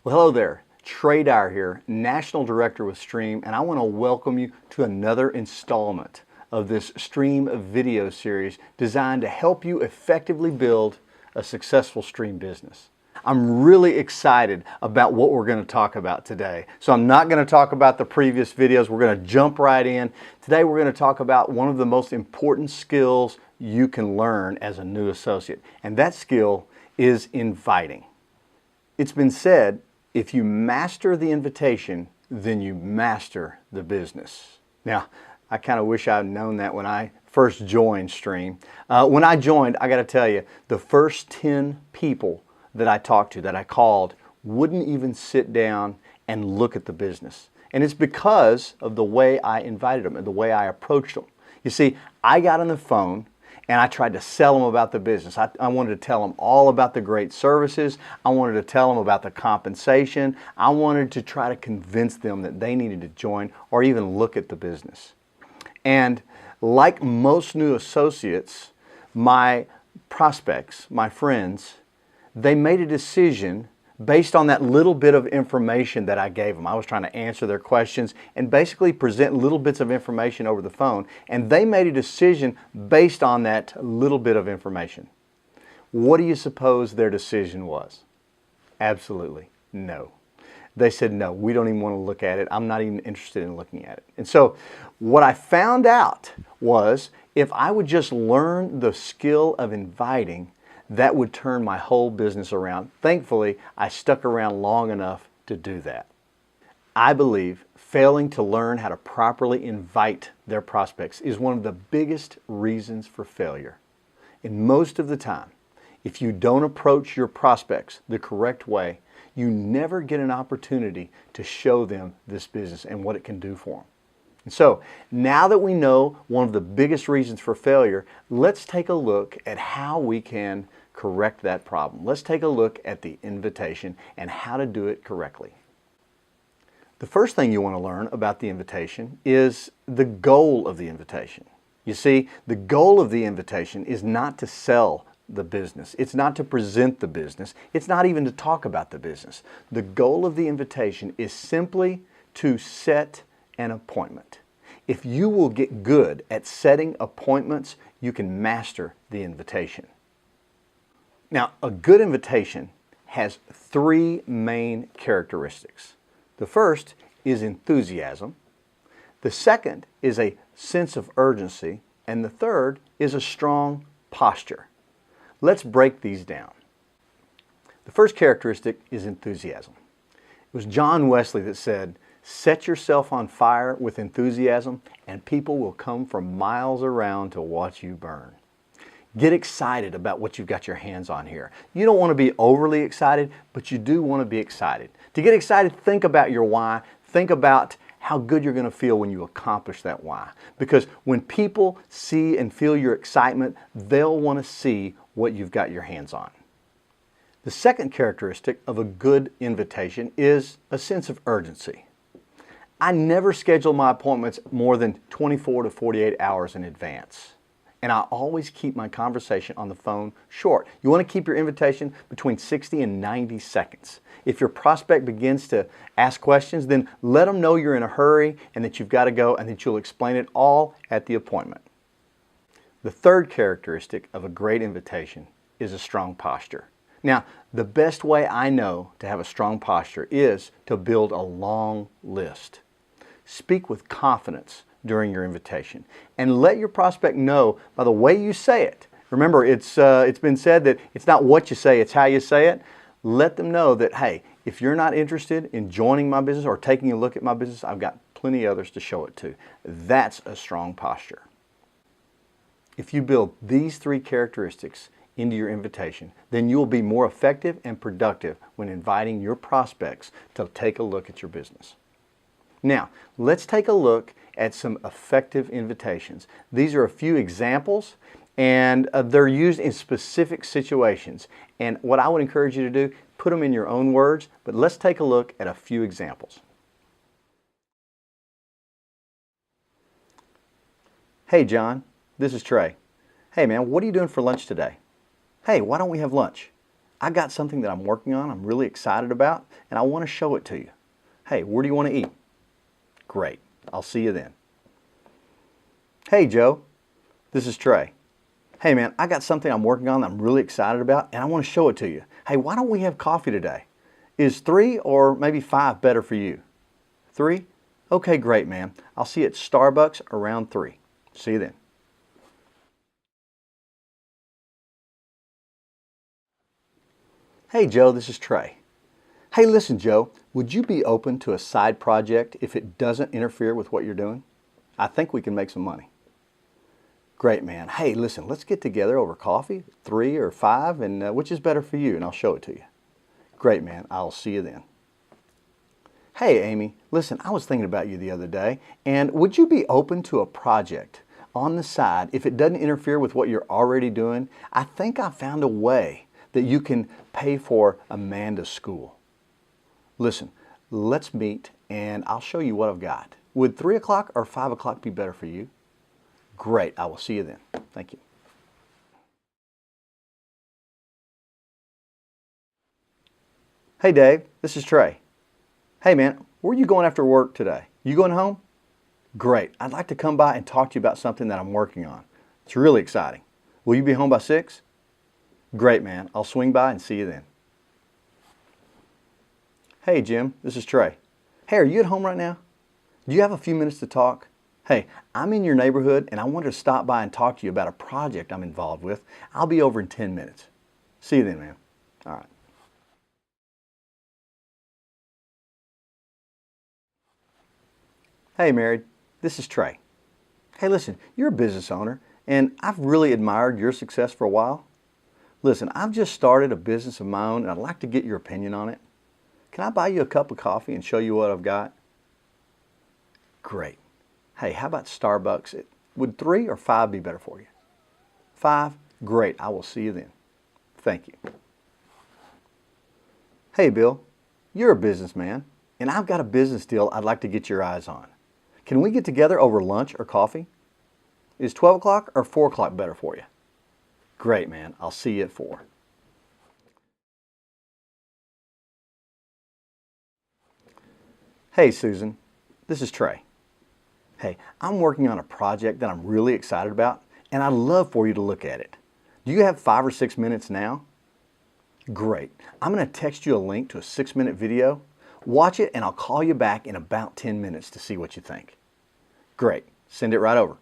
Well, hello there. Trey Dyer here, National Director with Stream, and I want to welcome you to another installment of this Stream video series designed to help you effectively build a successful Stream business. I'm really excited about what we're going to talk about today. So I'm not going to talk about the previous videos. We're going to jump right in. Today we're going to talk about one of the most important skills you can learn as a new associate, and that skill is inviting. It's been said, if you master the invitation, then you master the business. Now, I kind of wish I'd known that when I first joined Stream. When I joined, I got to tell you, the first 10 people that I talked to, that I called, wouldn't even sit down and look at the business. And it's because of the way I invited them and the way I approached them. You see, I got on the phone and I tried to sell them about the business. I wanted to tell them all about the great services. I wanted to tell them about the compensation. I wanted to try to convince them that they needed to join or even look at the business. And like most new associates, my prospects, my friends, they made a decision based on that little bit of information that I gave them. I was trying to answer their questions and basically present little bits of information over the phone, and they made a decision based on that little bit of information. What do you suppose their decision was? Absolutely no. They said, no, we don't even want to look at it. I'm not even interested in looking at it. And so what I found out was if I would just learn the skill of inviting, that would turn my whole business around. Thankfully, I stuck around long enough to do that. I believe failing to learn how to properly invite their prospects is one of the biggest reasons for failure. And most of the time, if you don't approach your prospects the correct way, you never get an opportunity to show them this business and what it can do for them. And so, now that we know one of the biggest reasons for failure, let's take a look at how we can correct that problem. Let's take a look at the invitation and how to do it correctly. The first thing you want to learn about the invitation is the goal of the invitation. You see, the goal of the invitation is not to sell the business. It's not to present the business. It's not even to talk about the business. The goal of the invitation is simply to set an appointment. If you will get good at setting appointments, you can master the invitation. Now, a good invitation has three main characteristics. The first is enthusiasm. The second is a sense of urgency. And the third is a strong posture. Let's break these down. The first characteristic is enthusiasm. It was John Wesley that said, "Set yourself on fire with enthusiasm and people will come from miles around to watch you burn." Get excited about what you've got your hands on here. You don't want to be overly excited, but you do want to be excited. To get excited, think about your why. Think about how good you're going to feel when you accomplish that why. Because when people see and feel your excitement, they'll want to see what you've got your hands on. The second characteristic of a good invitation is a sense of urgency. I never schedule my appointments more than 24 to 48 hours in advance. And I always keep my conversation on the phone short. You want to keep your invitation between 60 and 90 seconds. If your prospect begins to ask questions, then let them know you're in a hurry and that you've got to go and that you'll explain it all at the appointment. The third characteristic of a great invitation is a strong posture. Now, the best way I know to have a strong posture is to build a long list. Speak with confidence during your invitation and let your prospect know by the way you say it. Remember, it's been said that it's not what you say, it's how you say it. Let them know that, hey, if you're not interested in joining my business or taking a look at my business, I've got plenty of others to show it to. That's a strong posture. If you build these three characteristics into your invitation, then you will be more effective and productive when inviting your prospects to take a look at your business. Now, let's take a look at some effective invitations. These are a few examples, and they're used in specific situations. And what I would encourage you to do, put them in your own words, but let's take a look at a few examples. Hey, John, this is Trey. Hey, man, what are you doing for lunch today? Hey, why don't we have lunch? I got something that I'm working on, I'm really excited about, and I want to show it to you. Hey, where do you want to eat? Great. I'll see you then. Hey, Joe. This is Trey. Hey, man, I got something I'm working on that I'm really excited about, and I want to show it to you. Hey, why don't we have coffee today? Is 3 or maybe 5 better for you? 3? Okay, great, man. I'll see you at Starbucks around 3. See you then. Hey, Joe, this is Trey. Hey, listen, Joe, would you be open to a side project if it doesn't interfere with what you're doing? I think we can make some money. Great, man. Hey, listen, let's get together over coffee, 3 or 5, and which is better for you, and I'll show it to you. Great, man. I'll see you then. Hey, Amy, listen, I was thinking about you the other day, and would you be open to a project on the side if it doesn't interfere with what you're already doing? I think I found a way that you can pay for Amanda's school. Listen, let's meet and I'll show you what I've got. Would 3 o'clock or 5 o'clock be better for you? Great, I will see you then. Thank you. Hey Dave, this is Trey. Hey man, where are you going after work today? You going home? Great, I'd like to come by and talk to you about something that I'm working on. It's really exciting. Will you be home by 6? Great, man. I'll swing by and see you then. Hey, Jim. This is Trey. Hey, are you at home right now? Do you have a few minutes to talk? Hey, I'm in your neighborhood and I wanted to stop by and talk to you about a project I'm involved with. I'll be over in 10 minutes. See you then, man. All right. Hey, Mary. This is Trey. Hey, listen, you're a business owner and I've really admired your success for a while. Listen, I've just started a business of my own and I'd like to get your opinion on it. Can I buy you a cup of coffee and show you what I've got? Great. Hey, how about Starbucks? Would 3 or 5 be better for you? 5? Great. I will see you then. Thank you. Hey, Bill. You're a businessman and I've got a business deal I'd like to get your eyes on. Can we get together over lunch or coffee? Is 12 o'clock or 4 o'clock better for you? Great, man. I'll see you at 4. Hey, Susan. This is Trey. Hey, I'm working on a project that I'm really excited about, and I'd love for you to look at it. Do you have 5 or 6 minutes now? Great. I'm going to text you a link to a 6-minute video. Watch it, and I'll call you back in about 10 minutes to see what you think. Great. Send it right over.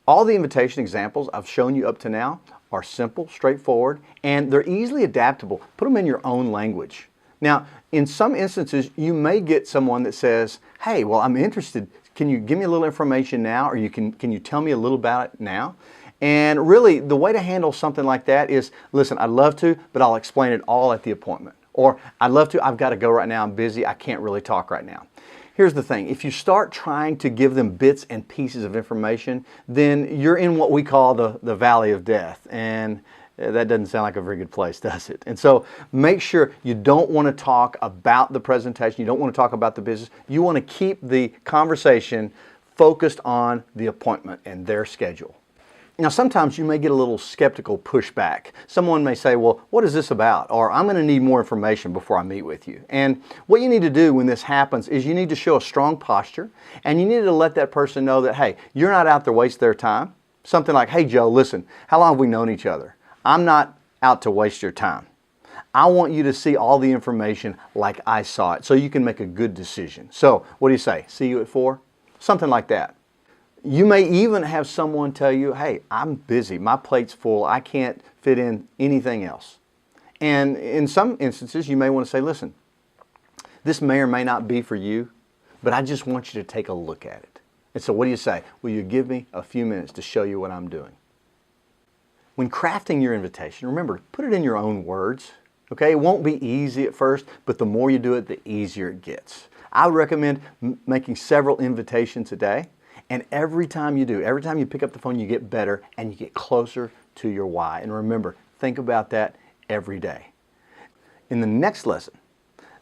All the invitation examples I've shown you up to now are simple, straightforward, and they're easily adaptable. Put them in your own language. Now, in some instances, you may get someone that says, hey, well, I'm interested. Can you give me a little information now, or can you tell me a little about it now? And really, the way to handle something like that is, listen, I'd love to, but I'll explain it all at the appointment. Or, I'd love to, I've got to go right now, I'm busy, I can't really talk right now. Here's the thing, if you start trying to give them bits and pieces of information, then you're in what we call the valley of death. And that doesn't sound like a very good place, does it? And so make sure you don't want to talk about the presentation, you don't want to talk about the business. You want to keep the conversation focused on the appointment and their schedule. Now, sometimes you may get a little skeptical pushback. Someone may say, well, what is this about? Or I'm going to need more information before I meet with you. And what you need to do when this happens is you need to show a strong posture and you need to let that person know that, hey, you're not out to waste their time. Something like, hey, Joe, listen, how long have we known each other? I'm not out to waste your time. I want you to see all the information like I saw it so you can make a good decision. So what do you say? See you at 4? Something like that. You may even have someone tell you, hey, I'm busy, my plate's full, I can't fit in anything else. And in some instances, you may want to say, listen, this may or may not be for you, but I just want you to take a look at it. And so what do you say? Will you give me a few minutes to show you what I'm doing? When crafting your invitation, remember, put it in your own words. Okay, it won't be easy at first, but the more you do it, the easier it gets. I would recommend making several invitations a day. And every time you do, every time you pick up the phone, you get better and you get closer to your why. And remember, think about that every day. In the next lesson,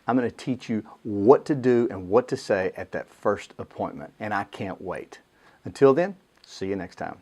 I'm going to teach you what to do and what to say at that first appointment. And I can't wait. Until then, see you next time.